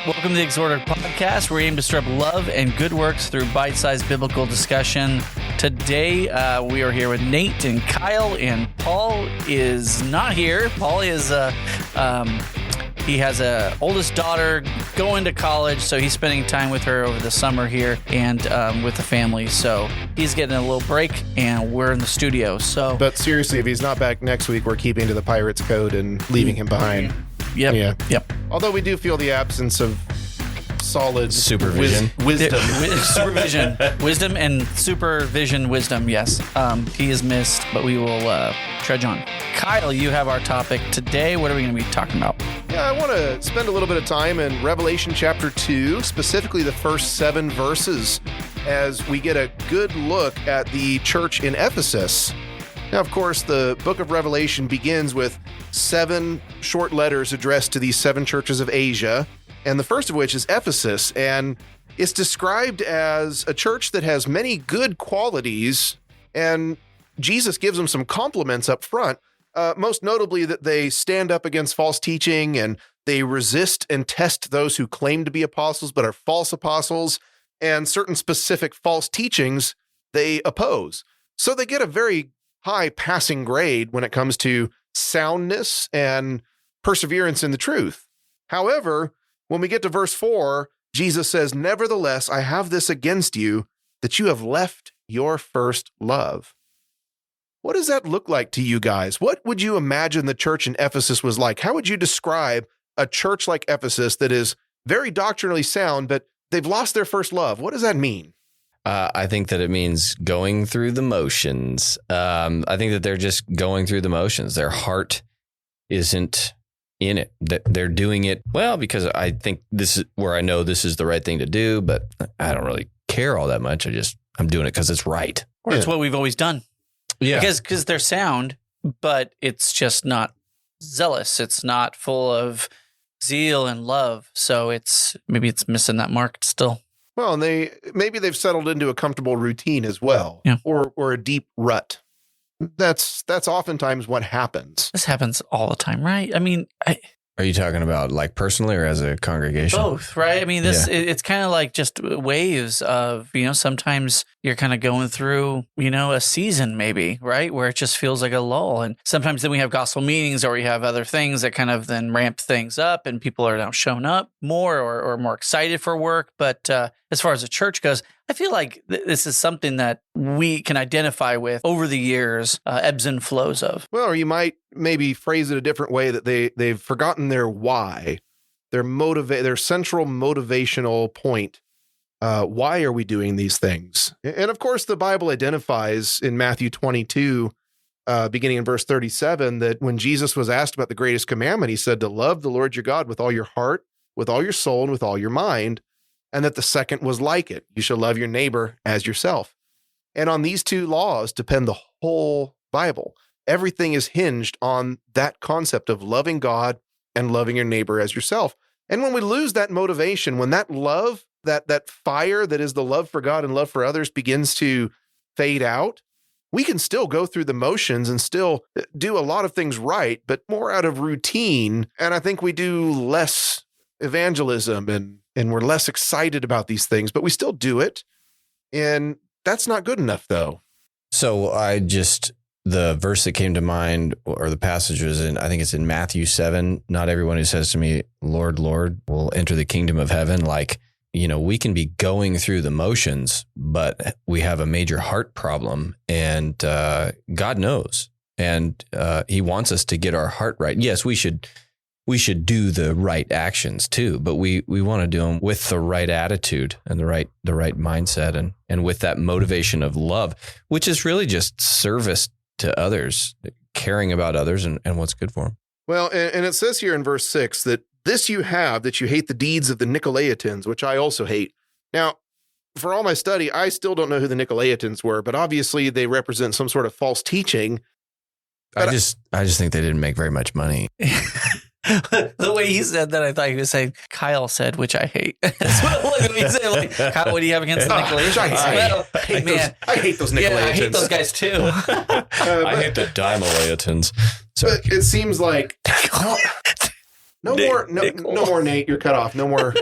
Welcome to the Exhorter podcast, where we aim to stir up love and good works through bite-sized biblical discussion. Today, we are here with Nate and Kyle, and Paul is not here. Paul is, he has a oldest daughter going to college, so he's spending time with her over the summer here and with the family. So he's getting a little break, and we're in the studio. But seriously, if he's not back next week, we're keeping to the Pirates code and leaving him behind. Yep. Although we do feel the absence of solid supervision, wisdom and supervision wisdom. Yes, he is missed, but we will trudge on. Kyle, you have our topic today. What are we going to be talking about? Yeah, I want to spend a little bit of time in Revelation chapter 2, specifically the first 7 verses, as we get a good look at the church in Ephesus. Now, of course, the book of Revelation begins with 7 short letters addressed to these 7 churches of Asia, and the first of which is Ephesus, and it's described as a church that has many good qualities, and Jesus gives them some compliments up front, most notably that they stand up against false teaching, and they resist and test those who claim to be apostles but are false apostles, and certain specific false teachings they oppose. So they get a very high passing grade when it comes to soundness and perseverance in the truth. However, when we get to verse 4, Jesus says, "Nevertheless, I have this against you, that you have left your first love." What does that look like to you guys? What would you imagine the church in Ephesus was like? How would you describe a church like Ephesus that is very doctrinally sound, but they've lost their first love? What does that mean? I think that it means going through the motions. I think that they're just going through the motions. Their heart isn't in it. They're doing it, well, because I think this is where I know this is the right thing to do, but I don't really care all that much. I'm doing it because it's right. Or it's what we've always done. Yeah. Because they're sound, but it's just not zealous. It's not full of zeal and love. So maybe it's missing that mark still. Well, and maybe they've settled into a comfortable routine as well, or a deep rut. That's oftentimes what happens. This happens all the time, right? I mean, Are you talking about like personally or as a congregation? Both, right? I mean, it's kind of like just waves of, sometimes you're kind of going through, a season maybe, right? Where it just feels like a lull. And sometimes then we have gospel meetings or we have other things that kind of then ramp things up and people are now showing up more or more excited for work. But as far as the church goes, I feel like this is something that we can identify with over the years, ebbs and flows of. Well, or you might maybe phrase it a different way, that they've forgotten their why, their central motivational point. Why are we doing these things? And of course, the Bible identifies in Matthew 22, beginning in verse 37, that when Jesus was asked about the greatest commandment, he said to love the Lord your God with all your heart, with all your soul, and with all your mind. And that the second was like it. You shall love your neighbor as yourself. And on these 2 laws depend the whole Bible. Everything is hinged on that concept of loving God and loving your neighbor as yourself. And when we lose that motivation, when that love, that fire that is the love for God and love for others begins to fade out, we can still go through the motions and still do a lot of things right, but more out of routine. And I think we do less evangelism and we're less excited about these things, but we still do it. And that's not good enough, though. So the verse that came to mind, or the passage was I think it's in Matthew 7. Not everyone who says to me, Lord, Lord, will enter the kingdom of heaven. Like, we can be going through the motions, but we have a major heart problem, and God knows. And he wants us to get our heart right. Yes, we should do the right actions too, but we want to do them with the right attitude and the right mindset and with that motivation of love, which is really just service to others, caring about others and what's good for them. Well, and it says here in verse 6 that this you have, that you hate the deeds of the Nicolaitans, which I also hate. Now, for all my study, I still don't know who the Nicolaitans were, but obviously they represent some sort of false teaching. I just think they didn't make very much money. The way he said that, I thought he was saying, Kyle said, which I hate. That's what it looked at me saying. Like, Kyle, what do you have against the Nicolaitans? I hate those Nicolaitans. Yeah, I hate those guys too. I hate the Dimolaitans. But it seems like No more Nate. You're cut off. No more.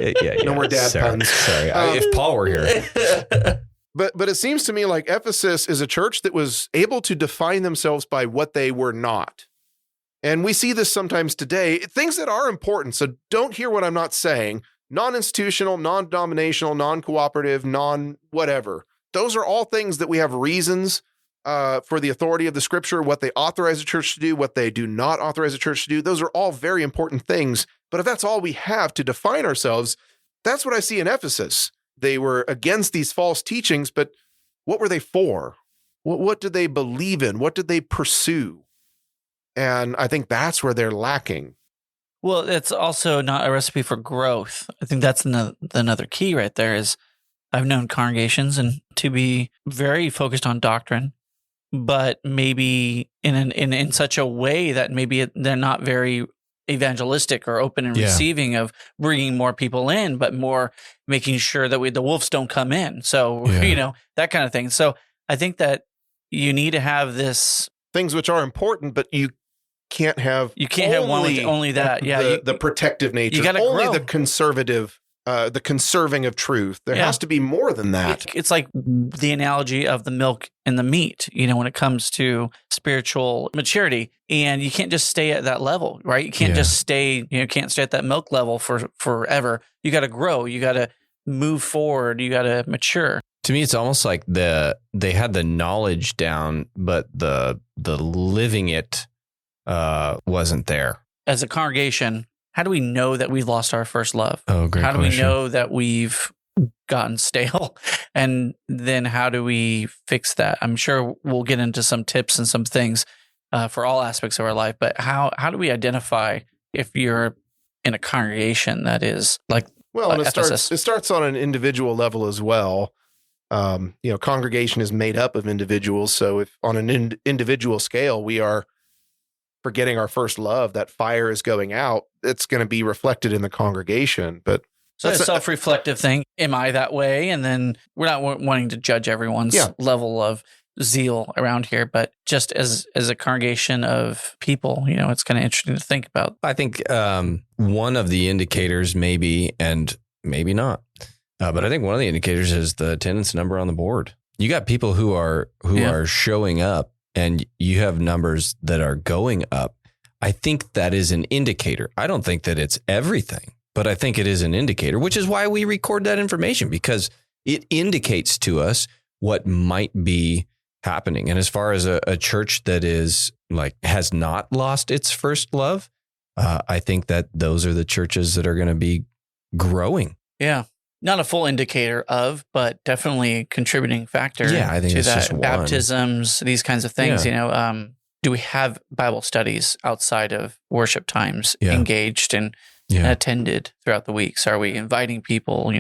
No more dad puns. Sorry. If Paul were here. But it seems to me like Ephesus is a church that was able to define themselves by what they were not. And we see this sometimes today, things that are important. So don't hear what I'm not saying. Non-institutional, non-denominational, non-cooperative, non-whatever. Those are all things that we have reasons for the authority of the scripture, what they authorize a church to do, what they do not authorize a church to do. Those are all very important things. But if that's all we have to define ourselves, that's what I see in Ephesus. They were against these false teachings, but what were they for? What did they believe in? What did they pursue? And I think that's where they're lacking. Well, it's also not a recipe for growth. I think that's another key right there is I've known congregations and to be very focused on doctrine, but maybe in such a way that maybe they're not very evangelistic or open and receiving of bringing more people in, but more making sure that the wolves don't come in. So, that kind of thing. So I think that you need to have this things which are important, but you can't have one with only that. Yeah. The protective nature, you gotta only grow. The conservative, the conserving of truth. There has to be more than that. It's like the analogy of the milk and the meat, when it comes to spiritual maturity. And you can't just stay at that level, right? You can't just stay, can't stay at that milk level for forever. You got to grow. You got to move forward. You got to mature. To me, it's almost like they had the knowledge down, but the living it wasn't there. As a congregation, how do we know that we've lost our first love? Oh, great How do question. we know that we've gotten stale? And then how do we fix that? I'm sure we'll get into some tips and some things for all aspects of our life, but how do we identify if you're in a congregation that is like and Ephesus? It starts on an individual level as well. Congregation is made up of individuals. So if on an individual scale, we are forgetting our first love, that fire is going out, it's going to be reflected in the congregation. But so it's a self-reflective thing. Am I that way? And then we're not wanting to judge everyone's level of zeal around here, but just as a congregation of people, it's kind of interesting to think about. I think one of the indicators maybe, and maybe not, but I think one of the indicators is the attendance number on the board. You got people who are showing up, and you have numbers that are going up. I think that is an indicator. I don't think that it's everything, but I think it is an indicator, which is why we record that information, because it indicates to us what might be happening. And as far as a church that is has not lost its first love, I think that those are the churches that are going to be growing. Yeah. Not a full indicator of, but definitely a contributing factor. Yeah, I think to it's that. just one. Baptisms, these kinds of things. Do we have Bible studies outside of worship times engaged and attended throughout the weeks? Are we inviting people?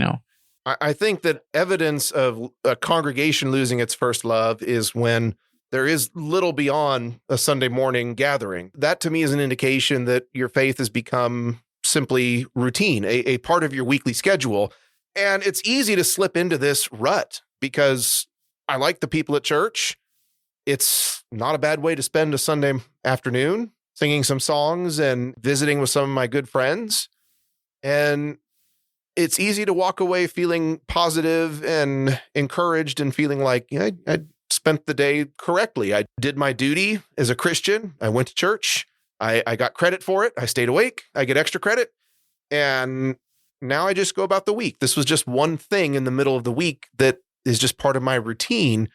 I think that evidence of a congregation losing its first love is when there is little beyond a Sunday morning gathering. That to me is an indication that your faith has become simply routine, a part of your weekly schedule. And it's easy to slip into this rut because I like the people at church. It's not a bad way to spend a Sunday afternoon, singing some songs and visiting with some of my good friends. And it's easy to walk away feeling positive and encouraged and feeling like, I spent the day correctly. I did my duty as a Christian. I went to church. I got credit for it. I stayed awake. I get extra credit. And now I just go about the week. This was just one thing in the middle of the week that is just part of my routine.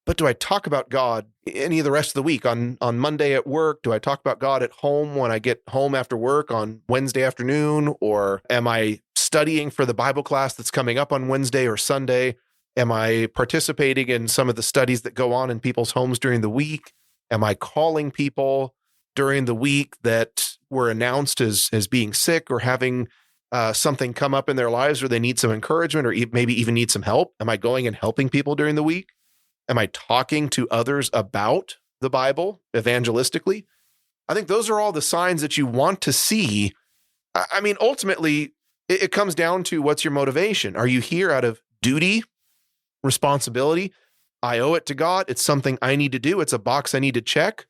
But do I talk about God any of the rest of the week? On Monday at work, do I talk about God at home when I get home after work on Wednesday afternoon? Or am I studying for the Bible class that's coming up on Wednesday or Sunday? Am I participating in some of the studies that go on in people's homes during the week? Am I calling people during the week that were announced as being sick or having something come up in their lives where they need some encouragement or maybe even need some help? Am I going and helping people during the week? Am I talking to others about the Bible evangelistically? I think those are all the signs that you want to see. I mean, ultimately, it comes down to what's your motivation. Are you here out of duty, responsibility? I owe it to God. It's something I need to do. It's a box I need to check.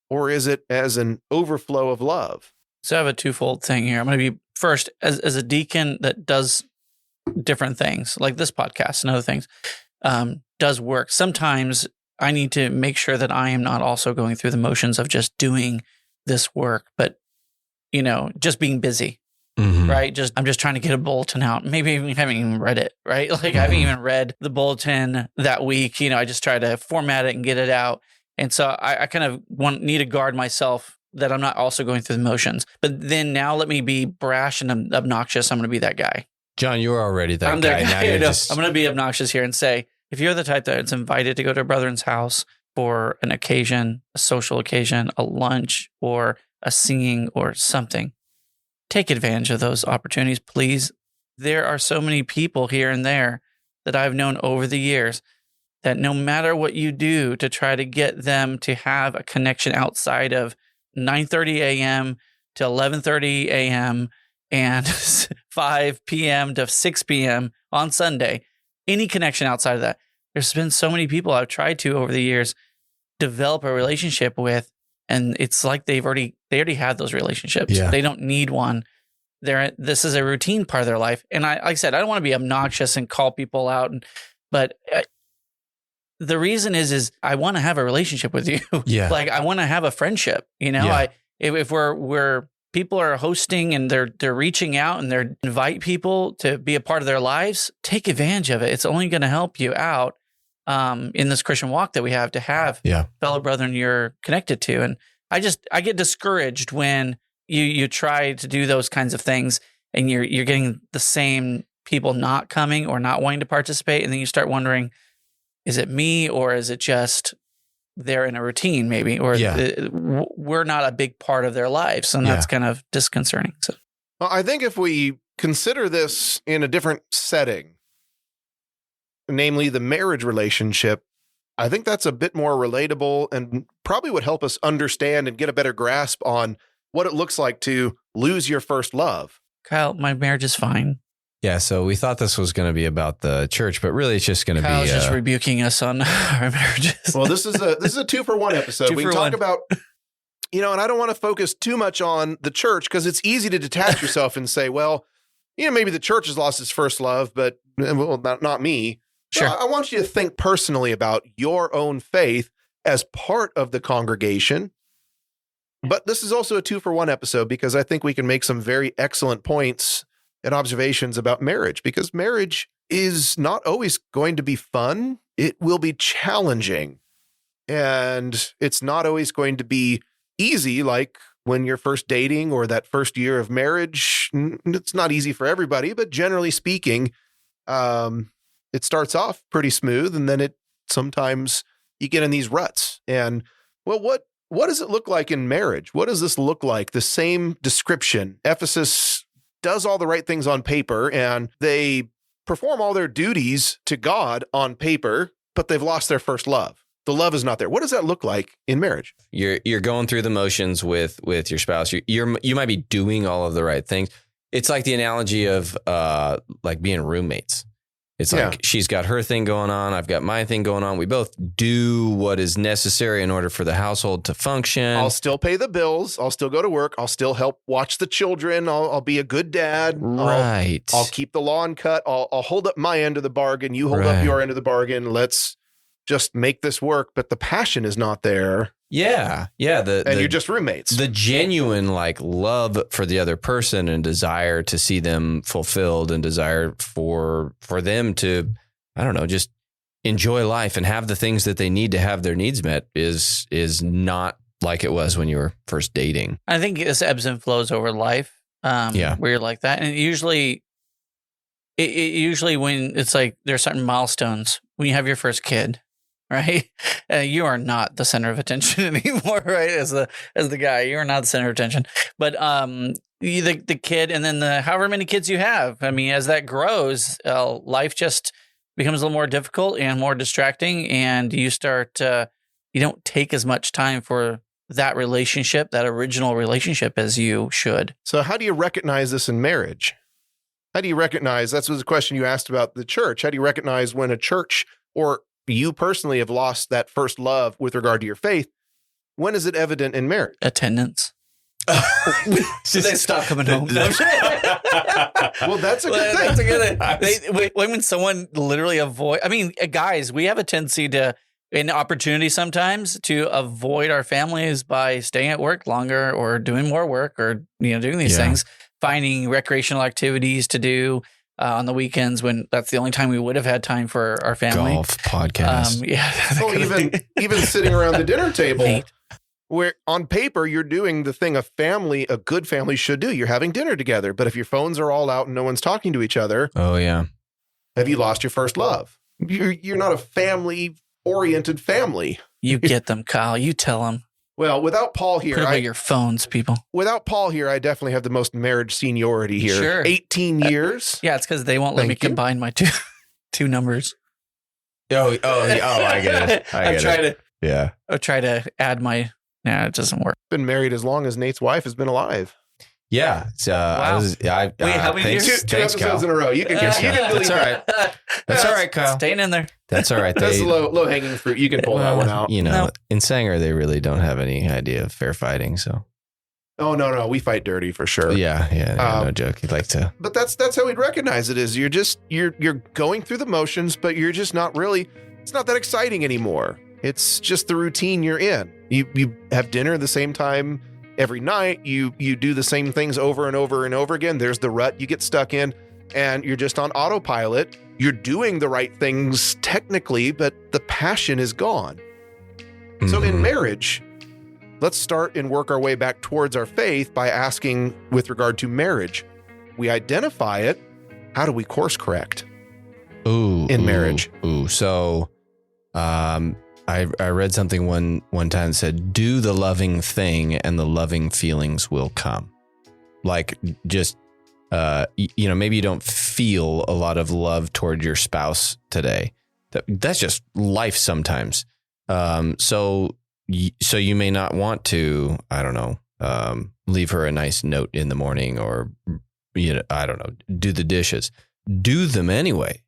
Or is it as an overflow of love? So I have a twofold thing here. I'm going to be first as a deacon that does different things, like this podcast and other things, does work. Sometimes I need to make sure that I am not also going through the motions of just doing this work, but just being busy. Right? I'm just trying to get a bulletin out. Maybe I haven't even read it, right? Like I haven't even read the bulletin that week. I just try to format it and get it out. And so I kind of need to guard myself that I'm not also going through the motions. But then now let me be brash and obnoxious. I'm going to be that guy. John, you're already that I'm guy. Now you're just... I'm going to be obnoxious here and say, if you're the type that's invited to go to a brethren's house for an occasion, a social occasion, a lunch, or a singing or something, take advantage of those opportunities, please. There are so many people here and there that I've known over the years that no matter what you do to try to get them to have a connection outside of 9:30 a.m. to 11:30 a.m. and 5 p.m. to 6 p.m. on Sunday, any connection outside of that, there's been so many people I've tried to over the years develop a relationship with, and it's like they already have those relationships. Yeah. They don't need one. This is a routine part of their life. And like I said, I don't want to be obnoxious and call people out, but the reason is I want to have a relationship with you. Yeah. Like I want to have a friendship. Yeah. If we're people are hosting and they're reaching out and they're invite people to be a part of their lives, take advantage of it. It's only going to help you out in this Christian walk that we have to have fellow brethren you're connected to. And I get discouraged when you try to do those kinds of things and you're getting the same people not coming or not wanting to participate, and then you start wondering, is it me or is it just they're in a routine maybe, or we're not a big part of their lives, and that's kind of disconcerting. So, well, I think if we consider this in a different setting, namely the marriage relationship, I think that's a bit more relatable and probably would help us understand and get a better grasp on what it looks like to lose your first love. Kyle, my marriage is fine. Yeah, so we thought this was going to be about the church, but really it's just going to be... Kyle's just rebuking us on our marriages. Well, this is a 2-for-1 episode. We can talk about, and I don't want to focus too much on the church because it's easy to detach yourself and say, well, maybe the church has lost its first love, but not me. Sure. So I want you to think personally about your own faith as part of the congregation. But this is also a 2-for-1 episode because I think we can make some very excellent points and observations about marriage, because marriage is not always going to be fun. It will be challenging, and it's not always going to be easy. Like when you're first dating or that first year of marriage, it's not easy for everybody, but generally speaking, it starts off pretty smooth, and then sometimes you get in these ruts. And well, what does it look like in marriage? What does this look like? The same description. Ephesus does all the right things on paper, and they perform all their duties to God on paper, but they've lost their first love. The love is not there. What does that look like in marriage? You're going through the motions with your spouse. You might be doing all of the right things. It's like the analogy of like being roommates. It's like she's got her thing going on. I've got my thing going on. We both do what is necessary in order for the household to function. I'll still pay the bills. I'll still go to work. I'll still help watch the children. I'll be a good dad. Right. I'll keep the lawn cut. I'll hold up my end of the bargain. You hold up your end of the bargain. Let's just make this work. But the passion is not there. Yeah. And you're just roommates. The genuine love for the other person and desire to see them fulfilled and desire for them to, I don't know, just enjoy life and have the things that they need to have their needs met is not like it was when you were first dating. I think this ebbs and flows over life. Where you're like that. And usually when it's like there's certain milestones when you have your first kid, right? You are not the center of attention anymore, right? As the guy, you are not the center of attention. But the kid, and then the however many kids you have. I mean, as that grows, life just becomes a little more difficult and more distracting, and you start you don't take as much time for that relationship, that original relationship, as you should. So, how do you recognize this in marriage? How do you recognize? That was the question you asked about the church. How do you recognize when a church or you personally have lost that first love with regard to your faith? When is it evident in marriage? Attendance. So they stop coming home. Well, that's a good thing. That's a good thing. When someone literally guys, we have a tendency to, an opportunity sometimes to avoid our families by staying at work longer or doing more work or, doing these things, finding recreational activities to do on the weekends when that's the only time we would have had time for our family. Golf, podcast. Even sitting around the dinner table. Where on paper, you're doing the thing a good family should do. You're having dinner together. But if your phones are all out and no one's talking to each other. Oh, yeah. Have you lost your first love? You're not a family-oriented family. You get them, Kyle. You tell them. Well, without Paul here. Put away your phones, people. Without Paul here, I definitely have the most marriage seniority here. Sure. 18 years. Yeah, it's because they won't let me combine my two numbers. Oh, I get it. I'll try to add my... Yeah, it doesn't work. Been married as long as Nate's wife has been alive. Yeah. Wow. Wait, how many years? Two episodes in a row. You can delete That's all right. That's all right, Kyle. Staying in there. That's all right. That's low hanging fruit. You can pull that one out. In Sanger, they really don't have any idea of fair fighting. So. Oh, no. We fight dirty for sure. Yeah. No joke. You'd like to. But that's how we'd recognize it is you're going through the motions, but you're just not really, it's not that exciting anymore. It's just the routine you're in. You have dinner at the same time every night. You do the same things over and over and over again. There's the rut you get stuck in, and you're just on autopilot. You're doing the right things technically, but the passion is gone. Mm-hmm. So in marriage, let's start and work our way back towards our faith by asking with regard to marriage. We identify it. How do we course correct in marriage? So, I read something one time that said, do the loving thing and the loving feelings will come. Like just, maybe you don't feel a lot of love toward your spouse today. That's just life sometimes. So you may not want to, I don't know, leave her a nice note in the morning or, I don't know, do the dishes. Do them anyway.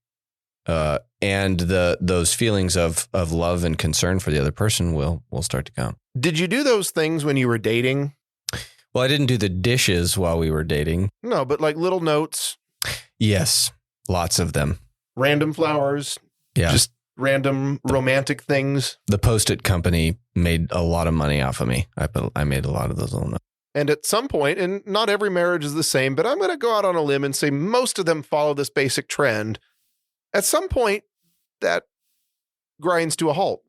And those feelings of love and concern for the other person will start to come. Did you do those things when you were dating? Well, I didn't do the dishes while we were dating. No, but like little notes. Yes, lots of them. Random flowers. Yeah. Just random romantic things. The Post-it company made a lot of money off of me. I made a lot of those little notes. And at some point, and not every marriage is the same, but I'm going to go out on a limb and say most of them follow this basic trend. At some point, that grinds to a halt,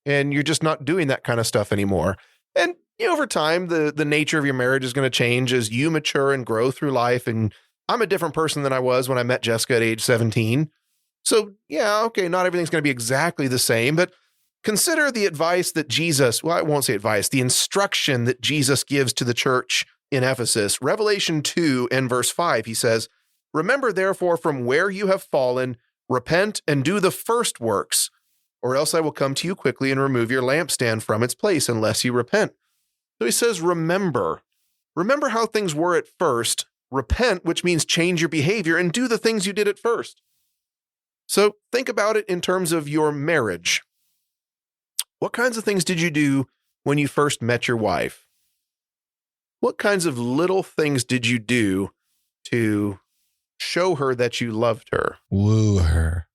and you're just not doing that kind of stuff anymore. And over time, the nature of your marriage is going to change as you mature and grow through life. And I'm a different person than I was when I met Jessica at age 17. So yeah, okay, not everything's going to be exactly the same, but consider the advice that I won't say advice, the instruction that Jesus gives to the church in Ephesus. Revelation 2 and verse 5, he says, "Remember therefore from where you have fallen, repent and do the first works, or else I will come to you quickly and remove your lampstand from its place unless you repent." So he says, remember how things were at first, repent, which means change your behavior and do the things you did at first. So think about it in terms of your marriage. What kinds of things did you do when you first met your wife? What kinds of little things did you do to show her that you loved her? Woo her.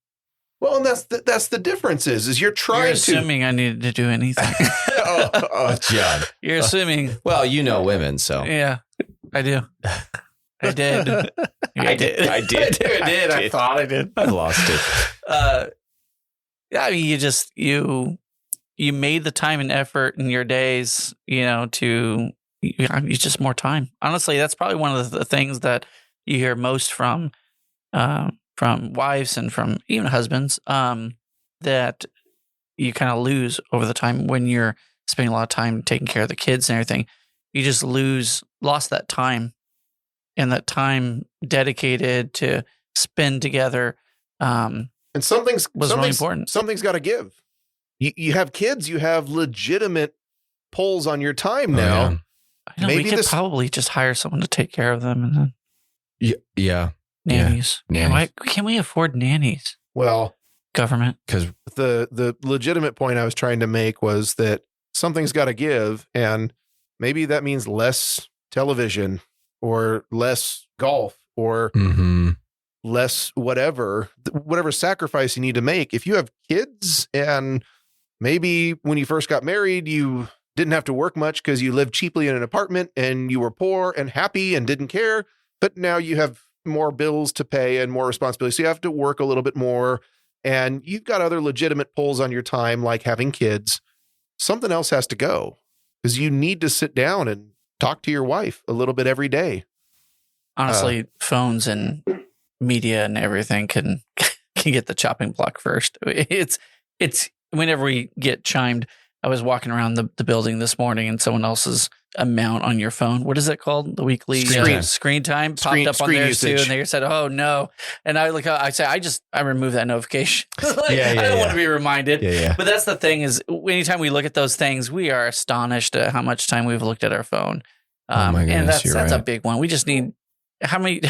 Well, and that's the difference is you're trying You're assuming I needed to do anything. oh, John. You're assuming. Well, women, so. Yeah, I do. I did. I did. I thought I did. I lost it. I mean, you made the time and effort in your days, to it's just more time. Honestly, that's probably one of the things that you hear most from wives and from even husbands, that you kind of lose over the time when you're spending a lot of time taking care of the kids and everything. You just lost that time, and that time dedicated to spend together. And something's really important. Something's got to give. You have kids, you have legitimate pulls on your time now. Yeah. I know, we could probably just hire someone to take care of them and then. Yeah. Nannies. Yeah. Why can we afford nannies? Well, government. Because the legitimate point I was trying to make was that something's got to give, and maybe that means less television or less golf or less whatever sacrifice you need to make. If you have kids and maybe when you first got married, you didn't have to work much because you lived cheaply in an apartment and you were poor and happy and didn't care, but now you have more bills to pay and more responsibility. So you have to work a little bit more and you've got other legitimate pulls on your time, like having kids. Something else has to go because you need to sit down and talk to your wife a little bit every day. Honestly, phones and media and everything can get the chopping block first. It's whenever we get chimed. I was walking around the building this morning and someone else's amount on your phone. What is it called? The weekly screen time popped up on theirs too. And they said, "Oh no." And I I remove that notification. I don't want to be reminded. But that's the thing is anytime we look at those things, we are astonished at how much time we've looked at our phone. Oh my goodness, and that's a big one. We just need how many,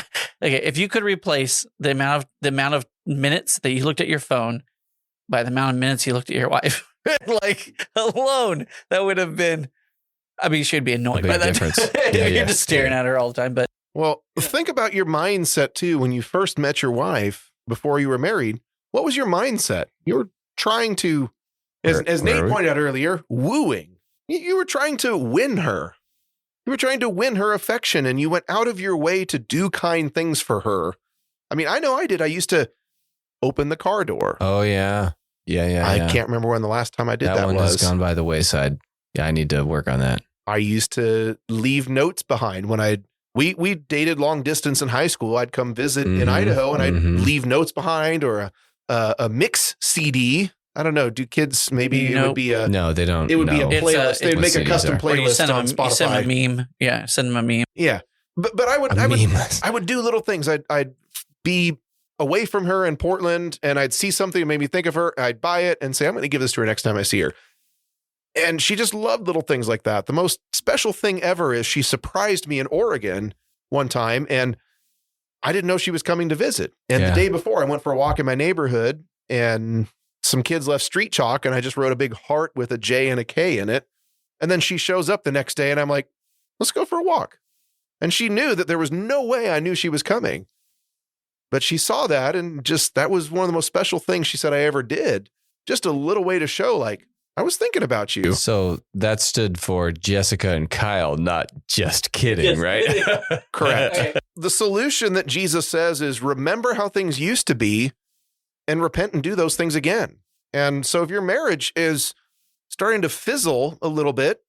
okay, if you could replace the amount of minutes that you looked at your phone by the amount of minutes you looked at your wife, like alone, that would have been, I mean, she'd be annoyed by that. Difference. You're just staring at her all the time. But well, think about your mindset too. When you first met your wife before you were married, what was your mindset? You were trying to, as Nate pointed out earlier, wooing. You were trying to win her. You were trying to win her affection and you went out of your way to do kind things for her. I mean, I know I did. I used to open the car door. Oh, yeah. I can't remember when the last time I did that one was. has gone by the wayside. Yeah, I need to work on that. I used to leave notes behind when we dated long distance in high school. I'd come visit in Idaho and I'd leave notes behind or a mix CD. I don't know. Do kids maybe it would be a no? They don't. It would be a playlist. They'd make a custom playlist on Spotify. You send them a meme. Yeah, send them a meme. Yeah, but I would do little things. I'd be away from her in Portland and I'd see something that made me think of her. I'd buy it and say, I'm going to give this to her next time I see her. And she just loved little things like that. The most special thing ever is she surprised me in Oregon one time and I didn't know she was coming to visit. And the day before I went for a walk in my neighborhood and some kids left street chalk and I just wrote a big heart with a J and a K in it. And then she shows up the next day and I'm like, let's go for a walk. And she knew that there was no way I knew she was coming. But she saw that and just, that was one of the most special things she said I ever did. Just a little way to show like, I was thinking about you. So that stood for Jessica and Kyle, not just kidding, right? Correct. Okay. The solution that Jesus says is remember how things used to be and repent and do those things again. And so if your marriage is starting to fizzle a little bit,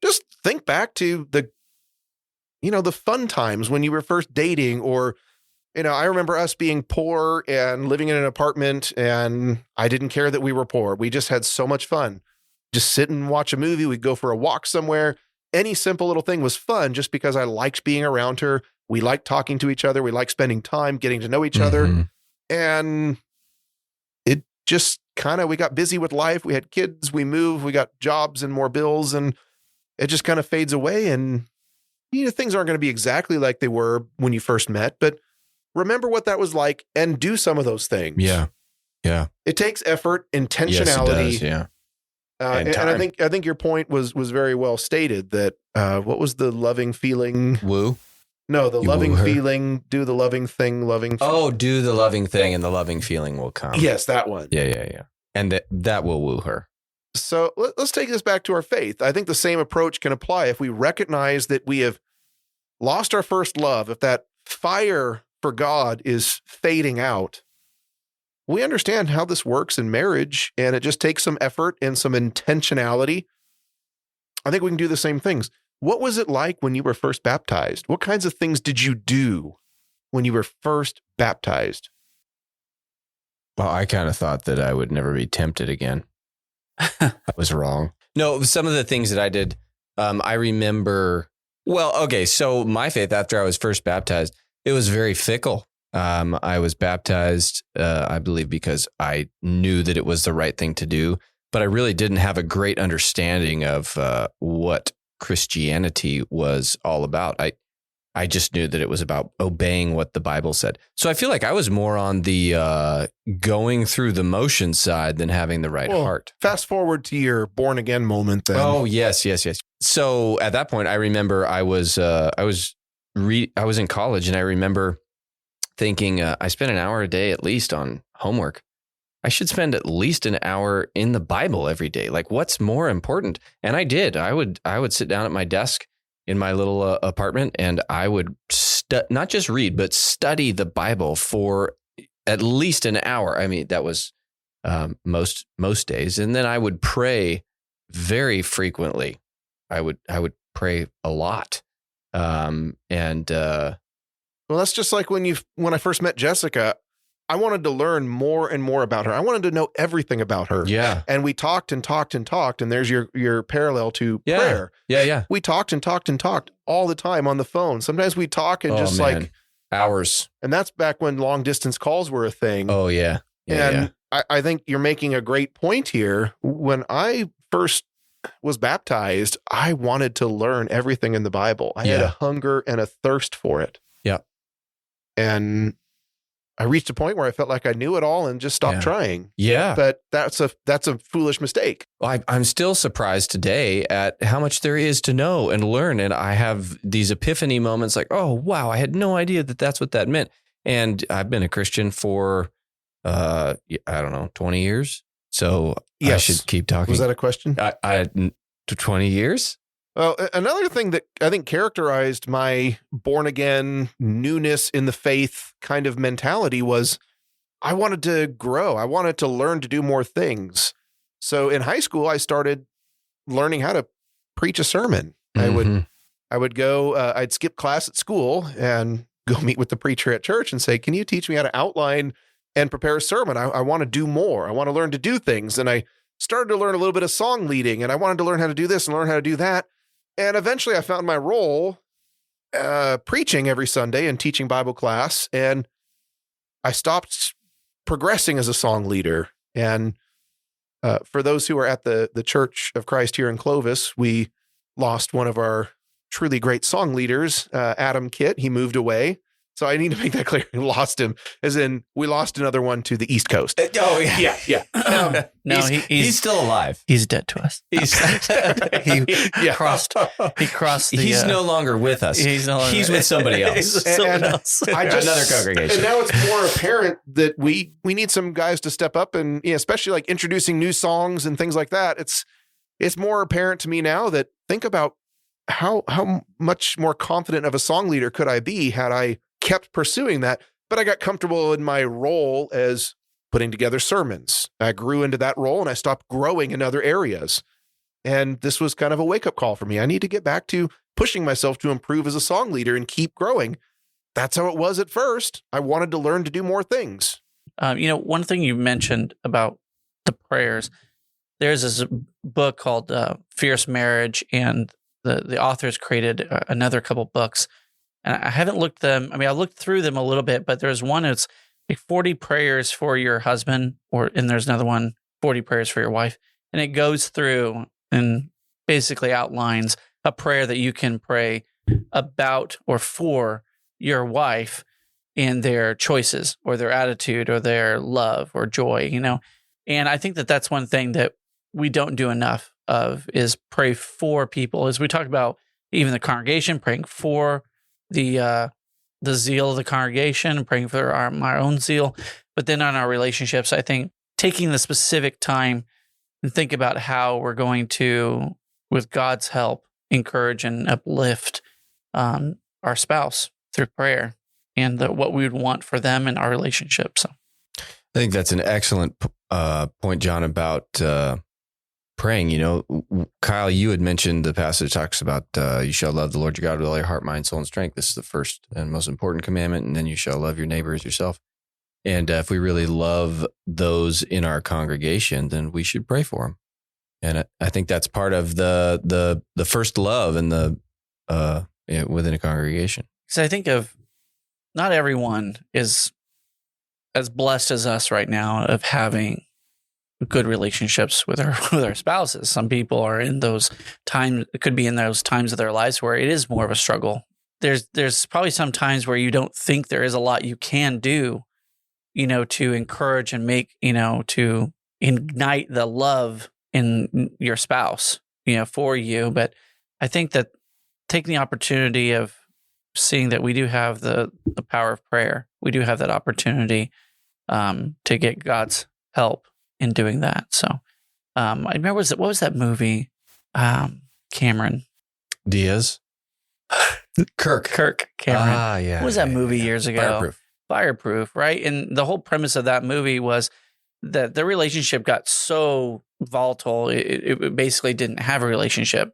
just think back to the fun times when you were first dating or, I remember us being poor and living in an apartment and I didn't care that we were poor. We just had so much fun. Just sit and watch a movie. We'd go for a walk somewhere. Any simple little thing was fun just because I liked being around her. We liked talking to each other. We liked spending time, getting to know each other. And it just we got busy with life. We had kids, we moved, we got jobs and more bills and it just kind of fades away. And things aren't going to be exactly like they were when you first met, but remember what that was like and do some of those things. Yeah. It takes effort, intentionality. Yes, it does, yeah. And I think your point was very well stated that what was the loving feeling? Woo? No, the loving feeling, do the loving thing, Oh, do the loving thing and the loving feeling will come. Yes, that one. Yeah. And that will woo her. So let's take this back to our faith. I think the same approach can apply if we recognize that we have lost our first love, if that fire for God is fading out. We understand how this works in marriage, and it just takes some effort and some intentionality. I think we can do the same things. What was it like when you were first baptized? What kinds of things did you do when you were first baptized? Well, I kind of thought that I would never be tempted again. I was wrong. No, some of the things that I did, I remember, so my faith after I was first baptized, it was very fickle. I was baptized, I believe, because I knew that it was the right thing to do, but I really didn't have a great understanding of what Christianity was all about. I just knew that it was about obeying what the Bible said. So I feel like I was more on the going through the motion side than having the right heart. Fast forward to your born again moment then. Oh, yes. So at that point, I remember I was in college, and I remember thinking I spent an hour a day at least on homework. I should spend at least an hour in the Bible every day. Like, what's more important? And I did. I would sit down at my desk in my little apartment, and I would not just read, but study the Bible for at least an hour. I mean, that was most days. And then I would pray very frequently. I would pray a lot. Well, that's just like when I first met Jessica, I wanted to learn more and more about her. I wanted to know everything about her. Yeah. And we talked and talked and talked. And there's your parallel to prayer. Yeah. We talked and talked and talked all the time on the phone. Sometimes we talk and like hours. And that's back when long distance calls were a thing. Oh, yeah. I think you're making a great point here. When I first was baptized, I wanted to learn everything in the Bible. I had a hunger and a thirst for it. Yeah. And I reached a point where I felt like I knew it all and just stopped trying. Yeah. But that's a foolish mistake. Well, I'm still surprised today at how much there is to know and learn. And I have these epiphany moments like, oh, wow, I had no idea that that's what that meant. And I've been a Christian for, 20 years. So I should keep talking. Was that a question? I 20 years? Well, another thing that I think characterized my born again newness in the faith kind of mentality was I wanted to grow. I wanted to learn to do more things. So in high school, I started learning how to preach a sermon. Mm-hmm. I would go, I'd skip class at school and go meet with the preacher at church and say, can you teach me how to outline and prepare a sermon? I want to do more. I want to learn to do things. And I started to learn a little bit of song leading, and I wanted to learn how to do this and learn how to do that. And eventually I found my role preaching every Sunday and teaching Bible class. And I stopped progressing as a song leader. And for those who are at the Church of Christ here in Clovis, we lost one of our truly great song leaders, Adam Kitt. He moved away. So I need to make that clear. We lost him, as in we lost another one to the East Coast. Oh, yeah. No, he's still alive. He's dead to us. He crossed the... He's no longer with us. He's with somebody else. Another congregation. And now it's more apparent that we need some guys to step up, and especially like introducing new songs and things like that. It's more apparent to me now that think about how much more confident of a song leader could I be had I kept pursuing that, but I got comfortable in my role as putting together sermons. I grew into that role and I stopped growing in other areas. And this was kind of a wake-up call for me. I need to get back to pushing myself to improve as a song leader and keep growing. That's how it was at first. I wanted to learn to do more things. One thing you mentioned about the prayers, there's this book called Fierce Marriage, and the authors created another couple books. And I haven't looked them. I mean, I looked through them a little bit, but there's one that's like 40 prayers for your husband, and there's another one, 40 prayers for your wife. And it goes through and basically outlines a prayer that you can pray about or for your wife and their choices or their attitude or their love or joy, And I think that that's one thing that we don't do enough of is pray for people. As we talk about even the congregation, praying for the zeal of the congregation, praying for our own zeal, but then on our relationships, I think taking the specific time and think about how we're going to, with God's help, encourage and uplift our spouse through prayer and what we would want for them in our relationship. So, I think that's an excellent point, John, about praying. Kyle, you had mentioned the passage talks about you shall love the Lord your God with all your heart, mind, soul, and strength. This is the first and most important commandment, and then you shall love your neighbor as yourself. And if we really love those in our congregation, then we should pray for them. And I think that's part of the first love and within a congregation. So I think of not everyone is as blessed as us right now of having good relationships with our spouses. Some people are in those times, it could be in those times of their lives where it is more of a struggle there's probably some times where you don't think there is a lot you can do, to encourage and make, to ignite the love in your spouse, for you. But I think that taking the opportunity of seeing that we do have the power of prayer, we do have that opportunity to get God's help in doing that. So I remember, what was that movie? Cameron Diaz. Kirk Cameron. Yeah. What was that movie years ago? Fireproof, right? And the whole premise of that movie was that the relationship got so volatile, it basically didn't have a relationship.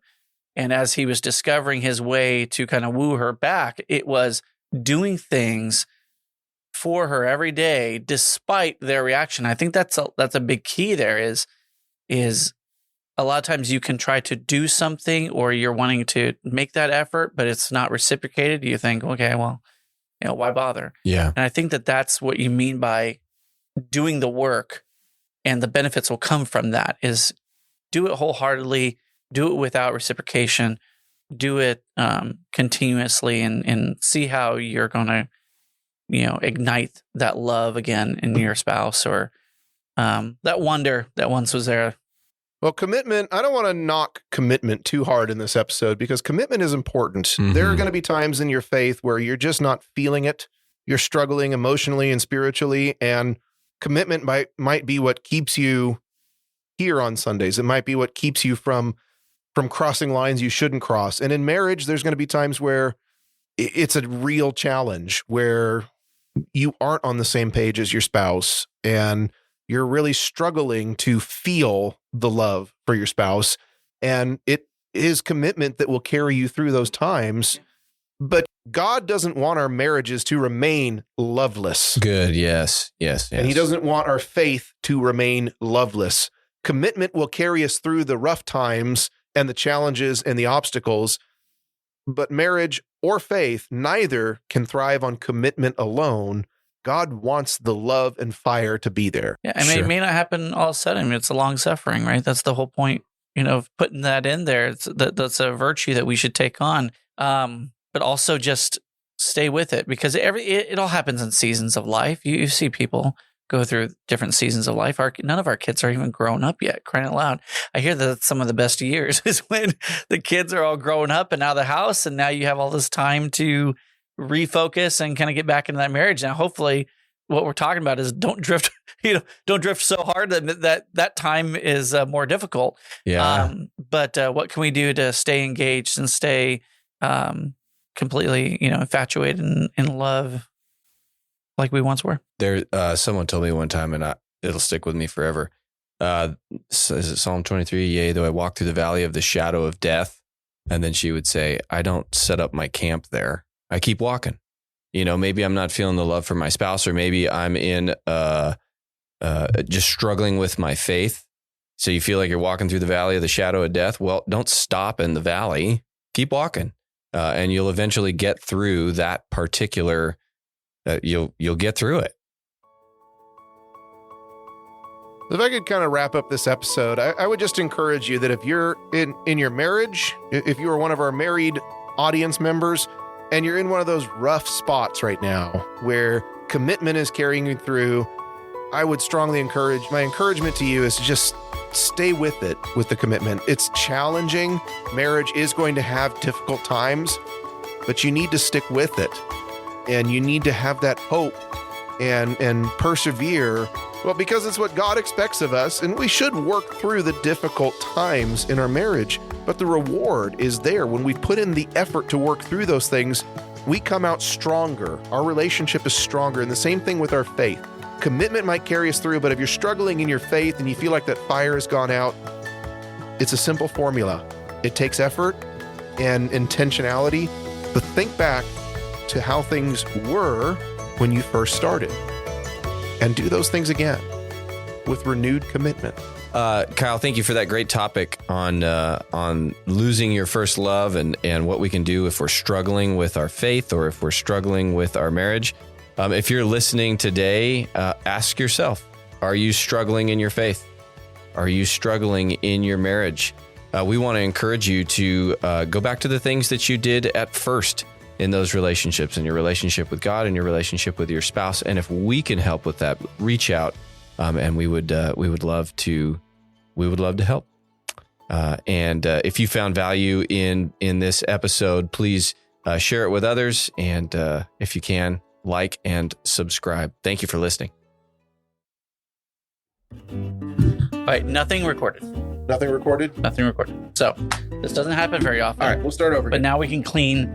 And as he was discovering his way to kind of woo her back, it was doing things for her every day, despite their reaction. I think that's a big key there is a lot of times you can try to do something or you're wanting to make that effort, but it's not reciprocated. You think, okay, well, why bother? Yeah. And I think that that's what you mean by doing the work, and the benefits will come from that, is do it wholeheartedly, do it without reciprocation, do it continuously, and see how you're going to, ignite that love again in your spouse, or that wonder that once was there. Well, commitment, I don't want to knock commitment too hard in this episode, because commitment is important. Mm-hmm. There are going to be times in your faith where you're just not feeling it. You're struggling emotionally and spiritually, and commitment might be what keeps you here on Sundays. It might be what keeps you from crossing lines you shouldn't cross. And in marriage, there's going to be times where it's a real challenge, where you aren't on the same page as your spouse, and you're really struggling to feel the love for your spouse. And it is commitment that will carry you through those times. But God doesn't want our marriages to remain loveless. Good. Yes. And he doesn't want our faith to remain loveless. Commitment will carry us through the rough times and the challenges and the obstacles. But marriage or faith, neither can thrive on commitment alone. God wants the love and fire to be there. Yeah, I mean, It may not happen all of a sudden. It's a long suffering, right? That's the whole point, of putting that in there. That's a virtue that we should take on, but also just stay with it, because it all happens in seasons of life. You see people go through different seasons of life. None of our kids are even grown up yet, crying out loud. I hear that some of the best years is when the kids are all grown up and out of the house, and now you have all this time to refocus and kind of get back into that marriage. Now, hopefully what we're talking about is don't drift so hard that time is more difficult. Yeah. But what can we do to stay engaged and stay completely, infatuated in love like we once were? There, someone told me one time, and it'll stick with me forever. Is it Psalm 23? Yea, though I walk through the valley of the shadow of death. And then she would say, I don't set up my camp there. I keep walking. Maybe I'm not feeling the love for my spouse, or maybe I'm in just struggling with my faith. So you feel like you're walking through the valley of the shadow of death. Well, don't stop in the valley. Keep walking, and you'll eventually get through that particular. You'll get through it. If I could kind of wrap up this episode, I would just encourage you that if you're in your marriage, if you are one of our married audience members, and you're in one of those rough spots right now where commitment is carrying you through, I would strongly encourage, my encouragement to you is to just stay with it, with the commitment. It's challenging. Marriage is going to have difficult times, but you need to stick with it. And you need to have that hope and persevere. Well, because it's what God expects of us, and we should work through the difficult times in our marriage. But the reward is there. When we put in the effort to work through those things, we come out stronger. Our relationship is stronger. And the same thing with our faith. Commitment might carry us through, but if you're struggling in your faith and you feel like that fire has gone out, it's a simple formula. It takes effort and intentionality, but think back to how things were when you first started and do those things again with renewed commitment. Kyle, thank you for that great topic on losing your first love and what we can do if we're struggling with our faith or if we're struggling with our marriage. If you're listening today, ask yourself, are you struggling in your faith? Are you struggling in your marriage? We want to encourage you to go back to the things that you did at first. in those relationships, in your relationship with God and your relationship with your spouse. And if we can help with that, reach out, and we would love to help. And if you found value in this episode, please share it with others. And if you can, like and subscribe. Thank you for listening. All right, nothing recorded. Nothing recorded? Nothing recorded. So this doesn't happen very often. All right, we'll start over. But now we can clean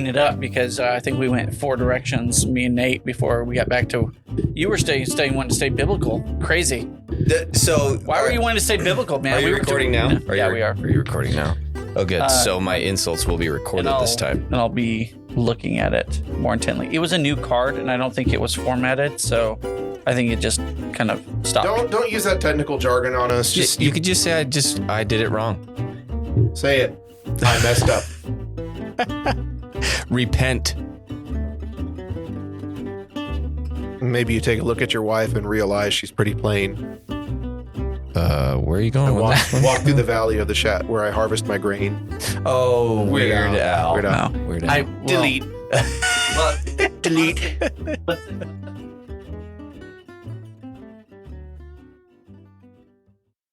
it up because I think we went 4 directions, me and Nate, before we got back to you were wanting to stay biblical. Crazy. Why were you wanting to stay biblical, man? Are you recording now? We are. Are you recording now? Oh, good. So my insults will be recorded this time. And I'll be looking at it more intently. It was a new card, and I don't think it was formatted, so I think it just kind of stopped. Don't use that technical jargon on us. You could just say I did it wrong. Say it. I messed up. Repent. Maybe you take a look at your wife and realize she's pretty plain. Where are you going with that? Walk through the valley of the shadow where I harvest my grain. Oh, Weird Al. Weird Al. Weird Al. Delete. Well, delete.